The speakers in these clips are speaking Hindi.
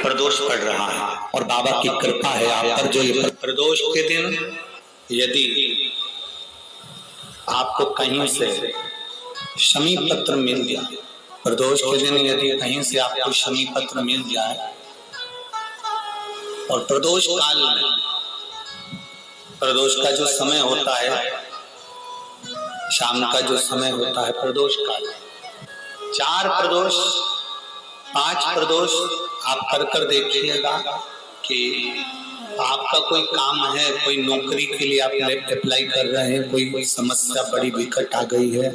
प्रदोष पड़ रहा है और बाबा की कृपा है आप पर। जो ये प्रदोष के दिन यदि आपको कहीं से शमी पत्र मिल जाए, प्रदोष के दिन यदि कहीं से आपको शमी पत्र मिल जाए और प्रदोष काल में, प्रदोष का जो समय होता है, शाम का जो समय होता है प्रदोष काल, 4 प्रदोष 5 प्रदोष आप कर देखिएगा कि आपका कोई काम है, कोई नौकरी के लिए आप अप्लाई कर रहे हैं, कोई समस्या बड़ी विकट आ गई है,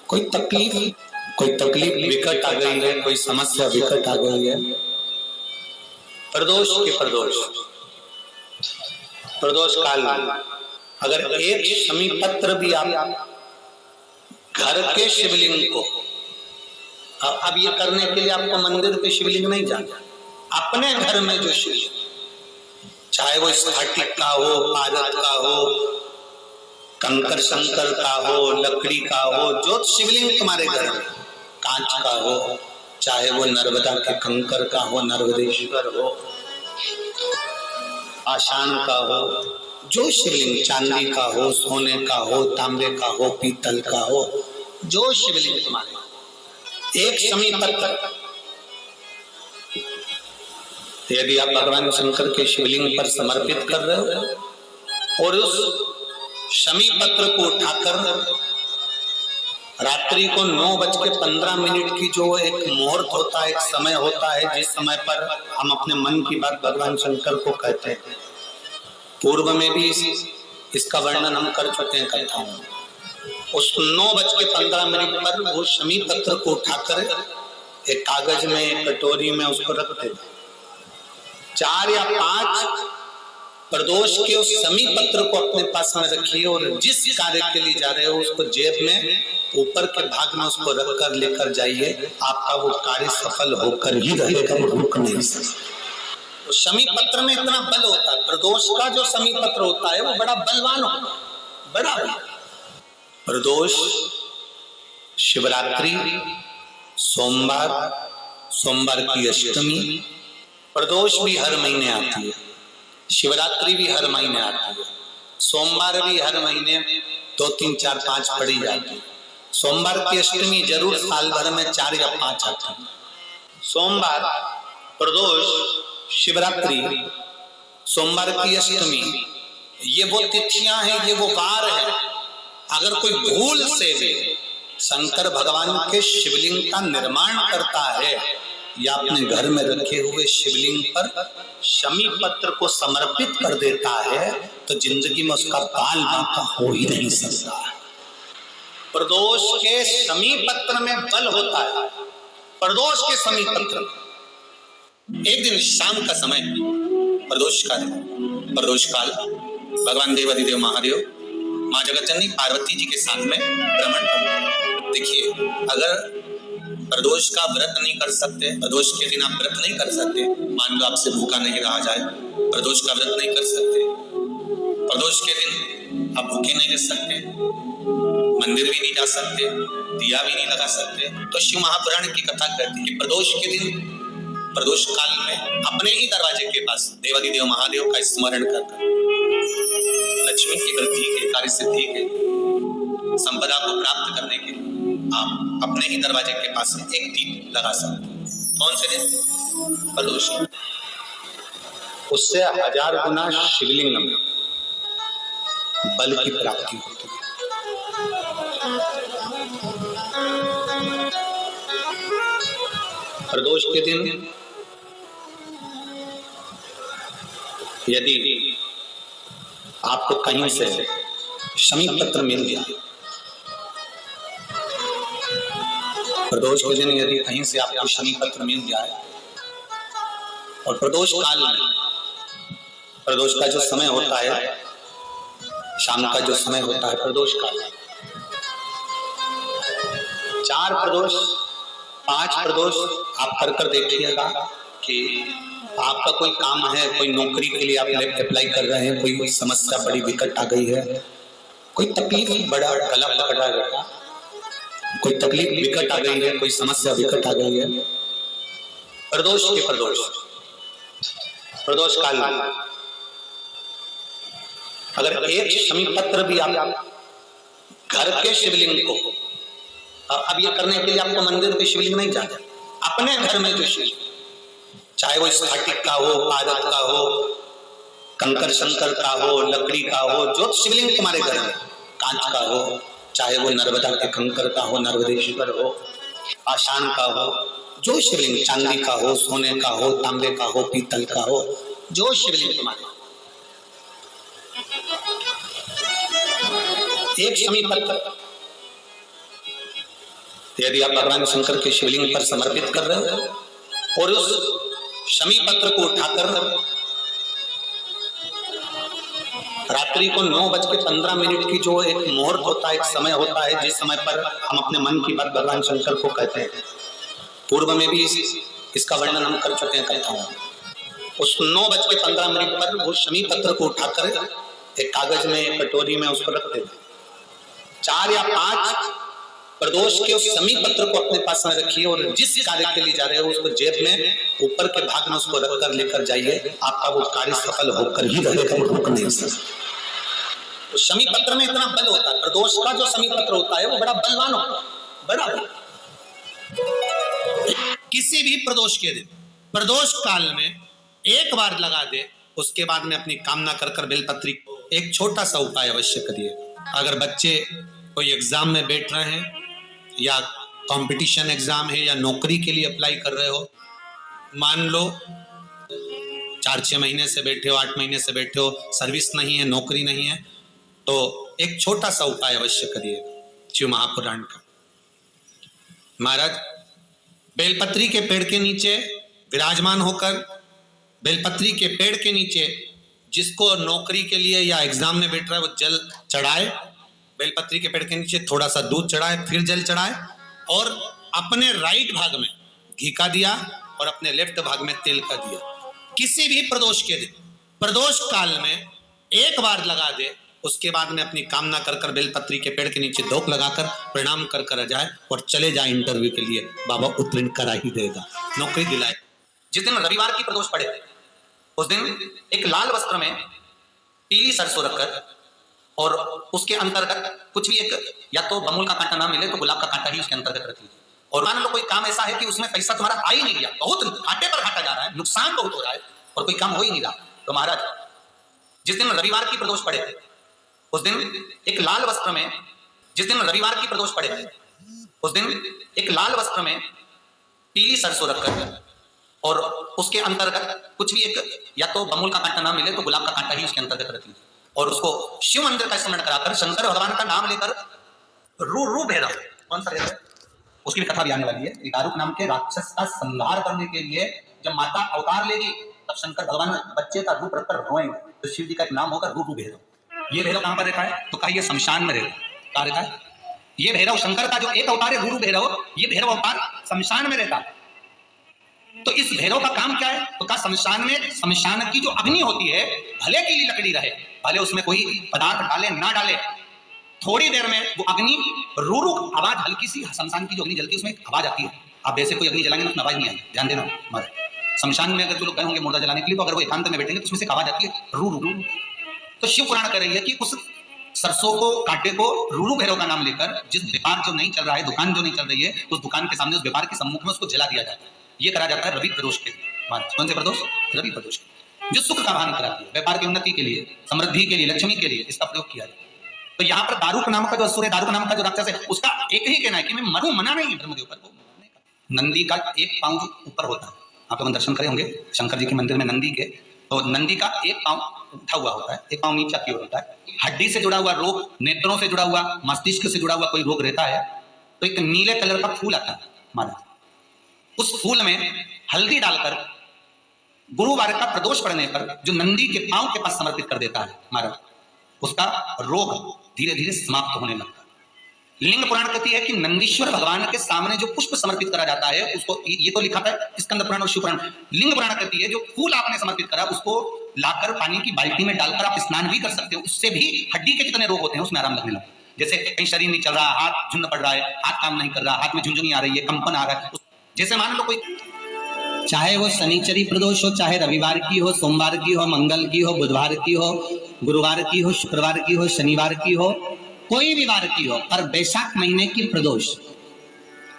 कोई तकलीफ विकट आ गई है, कोई समस्या विकट आ गई है, प्रदोष काल अगर एक शमी पत्र भी आप घर के शिवलिंग को, अब ये करने के लिए आपको मंदिर पे शिवलिंग नहीं जाना, अपने घर में जो शिवलिंग, चाहे वो स्फटिक का हो, पारद का हो, कंकर शंकर का हो, लकड़ी का हो, जो शिवलिंग तुम्हारे घर में, कांच का हो, चाहे वो नर्मदा के कंकर का हो, नर्मदेश्वर हो, आशान का हो, जो शिवलिंग, चांदी का हो, सोने का हो, तांबे का हो, पीतल का हो, जो शिवलिंग तुम्हारे, एक शमी पत्र यदि आप भगवान शंकर के शिवलिंग पर समर्पित कर रहे हो और उस शमी पत्र को उठाकर रात्रि को 9:15 की जो एक मुहूर्त होता है, एक समय होता है, जिस समय पर हम अपने मन की बात भगवान शंकर को कहते हैं, पूर्व में भी इसका वर्णन हम कर चुके हैं कथाओं में, उस 9:15 पर वो शमी पत्र को उठाकर एक कागज में, एक कटोरी में उसको रखते थे। 4 या 5 प्रदोष के उस शमी पत्र को अपने पास में रखिए और जिस कार्य के लिए जा रहे हो उसको जेब में ऊपर के भाग में उसको रखकर लेकर जाइए, आपका वो कार्य सफल होकर ही रहेगा, वो रुक नहीं सकता। तो शमी पत्र में इतना बल होता है, प्रदोष का जो शमी पत्र होता है वो बड़ा बलवान होता है, बड़ा प्रदोष, शिवरात्रि, सोमवार की अष्टमी, प्रदोष भी हर महीने आती है, शिवरात्रि भी हर महीने आती है, सोमवार भी हर महीने 2 3 4 5 पड़ी जाती है। सोमवार की अष्टमी जरूर साल भर में 4 या 5 आती है। सोमवार, प्रदोष, शिवरात्रि, सोमवार की अष्टमी, ये वो तिथियां हैं, ये वो वार है। अगर कोई भूल से भी शंकर भगवान के शिवलिंग का निर्माण करता है या अपने घर में रखे हुए शिवलिंग पर शमी पत्र को समर्पित कर देता है तो जिंदगी में उसका बाल बांका हो ही नहीं सकता। प्रदोष के शमी पत्र में बल होता है। प्रदोष के शमी पत्र, एक दिन शाम का समय, प्रदोष काल, भगवान देवाधिदेव महादेव माँ जगतजननी पार्वती जी के साथ में भ्रमण करते। देखिए, अगर प्रदोष का व्रत नहीं कर सकते, प्रदोष के दिन आप व्रत नहीं कर सकते, मान लो आपसे भूखा नहीं रहा जाए, प्रदोष का व्रत नहीं कर सकते, प्रदोष के दिन आप भूखे नहीं रह सकते, मंदिर भी नहीं जा सकते, दिया भी नहीं लगा सकते, तो शिव महापुराण की कथा कहती है कि प्रदोष के दिन, प्रदोष काल में अपने ही दरवाजे के पास देवाधिदेव महादेव का स्मरण करकर लक्ष्मी की वृद्धि के, कार्य सिद्धि के, संपदा को प्राप्त करने के आप अपने ही दरवाजे के पास एक दीप लगा सकते हैं। कौन से दिन? प्रदोष। उससे 1000 गुना शिवलिंग में बल की प्राप्ति होती है। प्रदोष के दिन यदि आपको कहीं से शमी पत्र मिल गया, प्रदोष के दिन यदि कहीं से आपको शमी पत्र मिल जाए और प्रदोष काल में, प्रदोष का जो समय होता है, शाम का जो समय होता है, प्रदोष काल, 4 प्रदोष 5 प्रदोष आप कर देखिएगा कि आपका कोई काम है, कोई नौकरी के लिए आप अप्लाई कर रहे हैं, कोई समस्या बड़ी विकट आ गई है, कोई तकलीफ बड़ा गला पकड़ा गया, कोई तकलीफ विकट आ गई है, कोई समस्या विकट आ गई है, प्रदोष के प्रदोष काल में अगर एक शमी पत्र भी आप घर के शिवलिंग को, अब ये करने के लिए आपको मंदिर पे शिवलिंग नहीं जाना, अपने घर में जो शिवलिंग, चाहे वो स्फटिक का हो, पारद का हो, कंकर शंकर का हो, लकड़ी का हो, जो शिवलिंग तुम्हारे घर में, कांच का हो, चाहे वो नर्मदा के कंकर का हो, नर्मदेश्वर हो, पाषाण का हो, जो शिवलिंग, चांदी का हो, सोने का हो, तांबे का हो, पीतल का हो, जो शिवलिंग तुम्हारे, एक शमी पत्र यदि आप भगवान शंकर के शिवलिंग पर समर्पित कर रहे हो और उस शमी पत्र को उठाकर रात्रि को 9:15 की जो एक मुहूर्त होता है, एक समय होता है जिस समय पर हम अपने मन की बात भगवान शंकर को कहते हैं, पूर्व में भी इसका वर्णन हम कर चुके हैं कथाओं में। उस 9:15 पर वो शमी पत्र को उठाकर एक कागज में, एक कटोरी में उसको रख देते, 4 या 5 प्रदोष के उस शमी पत्र को अपने पास में रखिए और जिस कार्य के लिए जा रहे हो उसको जेब में ऊपर के भाग में उसको रखकर लेकर जाइए, आपका वो कार्य सफल होकर ही रहेगा, रुक नहीं सकता। तो शमी पत्र में इतना बल होता है, प्रदोष का जो शमी पत्र होता है वो बड़ा बलवान होता है, बड़ा। किसी भी प्रदोष के दिन, प्रदोष काल में एक बार लगा दे, उसके बाद में अपनी कामना कर बेलपत्री, एक छोटा सा उपाय अवश्य करिए। अगर बच्चे कोई एग्जाम में बैठ रहे हैं या कंपटीशन एग्जाम है या नौकरी के लिए अप्लाई कर रहे हो, मान लो 4-6 महीने से बैठे हो, 8 महीने से बैठे हो, सर्विस नहीं है, नौकरी नहीं है, तो एक छोटा सा उपाय अवश्य करिए शिव महापुराण का। महाराज बेलपत्री के पेड़ के नीचे विराजमान होकर, बेलपत्री के पेड़ के नीचे जिसको नौकरी के लिए या एग्जाम में बैठ रहा है वो जल चढ़ाए, बेलपत्री के पेड़ के नीचे थोड़ा सा दूध चढ़ाए, फिर जल चढ़ाए और अपने राइट भाग में घी का दिया और अपने लेफ्ट भाग में तेल का दिया। किसी भी प्रदोष के दिन, प्रदोष काल में एक बार लगा दे, उसके बाद में अपनी कामना कर बेलपत्री के पेड़ के नीचे धोख लगाकर प्रणाम कर जाए और चले जाए इंटरव्यू के लिए, बाबा उत्तीर्ण करा ही देगा, नौकरी दिलाए। जिस दिन रविवार की प्रदोष पड़े उस दिन एक लाल वस्त्र में पीली सरसों रखकर और उसके अंतर्गत कुछ भी, एक या तो बमूल का कांटा ना मिले तो गुलाब का कांटा ही उसके अंतर्गत रख लीजिए। और मान लो कोई काम ऐसा है कि उसमें पैसा तुम्हारा आ ही नहीं गया, बहुत घाटे पर घाटा जा रहा है, नुकसान बहुत हो रहा है और कोई काम हो ही नहीं रहा, तो महाराज जिस दिन रविवार की प्रदोष पड़े उस दिन एक लाल वस्त्र में, जिस दिन रविवार की प्रदोष पड़े उस दिन एक लाल वस्त्र में पीली सरसों रखकर और उसके अंतर्गत कुछ भी, एक या तो बमूल का कांटा ना मिले तो गुलाब का कांटा ही उसके अंतर्गत रख लीजिए और उसको शिव मंदिर का स्मरण कराकर शंकर भगवान का नाम लेकर रू भैरव, कौन सा भैरव, उसकी भी कथा भी आने वाली है। दारुक नाम के राक्षस का संहार करने के लिए जब माता अवतार लेगी तब शंकर भगवान बच्चे का रूप रखकर रोएंगे, तो शिव जी का एक नाम होगा रू भैरव। ये भैरव कहां पर रहता है, तो कहा ये शमशान में रहता है। कहां रहता है ये भैरव? शंकर का जो एक अवतार है रू भैरव, ये भैरव अवतार शमशान में रहता है। तो इस भैरव का काम क्या है, तो कहा शमशान में, शमशान की जो अग्नि होती है भले की लकड़ी रहे, भले उसमें कोई पदार्थ डाले ना डाले, थोड़ी देर में वो अग्नि रू आवाज, हल्की सी शमशान की जो अग्नि जलती है उसमें आवाज आती है। आप वैसे कोई अग्नि जलाएंगे ना आवाज नहीं आएगी, ध्यान देना। हमारे शमशान में अगर जो लोग गए होंगे मुर्दा जलाने के लिए, तो अगर वो एकांत में बैठेंगे तो उसमें से आवाज आती है रू। तो शिव पुराण कह रही है कि उस सरसों को, कांटे को, रूरू भैरव का नाम लेकर जिस व्यापार जो नहीं चल रहा है, दुकान जो नहीं चल रही है, उस दुकान के सामने, उस व्यापार के सम्मुख में उसको जला दिया जाता है। ये करा जाता है रवि प्रदोष के। कौन से प्रदोष? रवि प्रदोष के, जो सुख का भान कराती है, व्यापार की उन्नति के लिए, समृद्धि के लिए, लक्ष्मी के लिए इसका प्रयोग किया जाता है। तो यहाँ पर दारुक नाम का जो असुर है, दारुक नाम का जो राक्षस है, उसका एक ही कहना है कि मैं मरूं, मना नहीं है ब्रह्मदेव पर। नंदी का एक पांव जो ऊपर होता है, आप लोग दर्शन करे होंगे शंकर जी के मंदिर में नंदी के, तो नंदी का एक पांव उठा हुआ होता है, एक पांव नीचे की ओर होता है। हड्डी से जुड़ा हुआ रोग, नेत्रों से जुड़ा हुआ, मस्तिष्क से जुड़ा हुआ कोई रोग रहता है तो एक नीले कलर का फूल आता है महाराज, उस फूल में हल्दी डालकर गुरुवार का प्रदोष पड़ने पर जो नंदी के पांव के पास समर्पित कर देता है महाराज, उसका रोग धीरे धीरे समाप्त होने लगता है। लिंग पुराण कहती है कि नंदीश्वर भगवान के सामने जो पुष्प समर्पित करा जाता है उसको, ये तो लिखा है स्कंद पुराण और शिव पुराण। लिंग पुराण कहती है जो फूल आपने समर्पित करा उसको लाकर पानी की बाल्टी में डालकर आप स्नान भी कर सकते हो, उससे भी हड्डी के जितने रोग होते हैं उसमें आराम लगने लगता है। जैसे कहीं शरीर नहीं चल रहा, हाथ झुंड पड़ रहा है, हाथ काम नहीं कर रहा, हाथ में झुंझुनी आ रही है, कंपन आ रहा है, जैसे मान लो कोई चाहे वो शनिचरी प्रदोष हो, चाहे रविवार की हो, सोमवार की हो, मंगल की हो, बुधवार की हो, गुरुवार की हो, शुक्रवार की हो, शनिवार की हो, कोई भी वार की हो, पर वैशाख महीने की प्रदोष,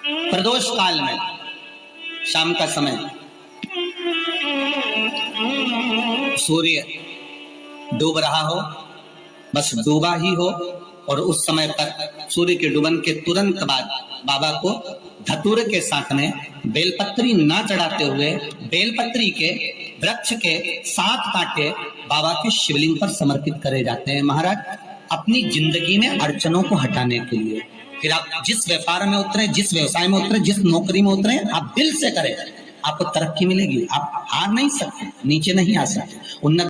प्रदोष काल में शाम का समय सूर्य डूब रहा हो, बस डूबा ही हो, और उस समय पर सूर्य के डूबन के तुरंत बाद बाबा को धतूरे के साथ में बेलपत्री ना चढ़ाते हुए बेलपत्री के वृक्ष के 7 कांटे बाबा के शिवलिंग पर समर्पित करे जाते हैं महाराज, अपनी जिंदगी में अड़चनों को हटाने के लिए। फिर आप जिस व्यापार में उतरे, जिस व्यवसाय में उतरे, जिस नौकरी में उतरे, आप दिल से करें, आपको तरक्की मिलेगी। आप हार नहीं सकते, नीचे नहीं आ सकते। उन्नत